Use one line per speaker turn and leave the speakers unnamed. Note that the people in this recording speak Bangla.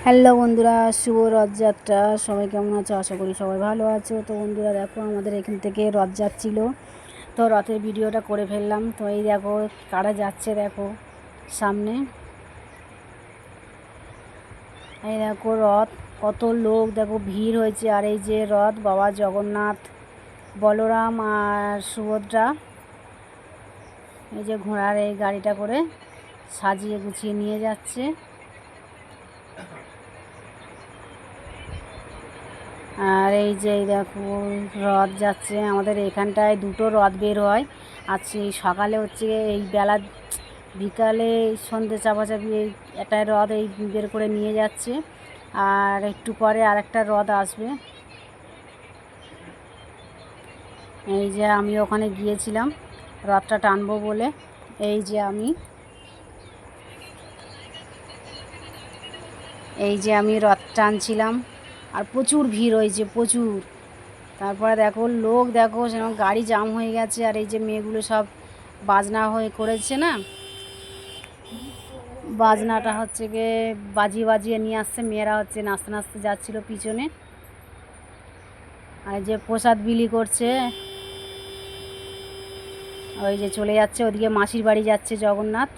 হ্যালো বন্ধুরা, শুভ রথযাত্রা। সবাই কেমন আছো? আশা করি সবাই ভালো আছো। তো বন্ধুরা দেখো, আমাদের এখান থেকে রথ যাচ্ছিল, তো রথের ভিডিওটা করে ফেললাম। তো এই দেখো কারা যাচ্ছে, দেখো সামনে, এই দেখো রথ, কত লোক দেখো, ভিড় হয়েছে। আর এই যে রথ, বাবা জগন্নাথ, বলরাম আর সুভদ্রা, এই যে ঘোড়ার এই গাড়িটা করে সাজিয়ে গুছিয়ে নিয়ে যাচ্ছে। আর এই যে দেখো রথ যাচ্ছে। আমাদের এখানটায় দুটো রথ বের হয়। আজকে সকালে হচ্ছে এই বেলা, বিকালে সন্ধ্যে চাপাচাপি এই একটা রথ এই বের করে নিয়ে যাচ্ছে। আর একটু পরে আরেকটা রথ আসবে। এই যে আমি ওখানে গিয়েছিলাম রথটা টানবো বলে। এই যে আমি রথ টানছিলাম। আর প্রচুর ভিড় হয়েছে, প্রচুর। তারপরে দেখো লোক, দেখো সেরকম গাড়ি জাম হয়ে গেছে। আর এই যে মেয়েগুলো সব বাজনা হয়ে করেছে না, বাজনাটা হচ্ছে গিয়ে বাজিয়ে বাজিয়ে নিয়ে আসছে। মেয়েরা হচ্ছে নাচতে নাচতে যাচ্ছিলো পিছনে। আর যে প্রসাদ বিলি করছে, ওই যে চলে যাচ্ছে ওদিকে, মাসির বাড়ি যাচ্ছে জগন্নাথ।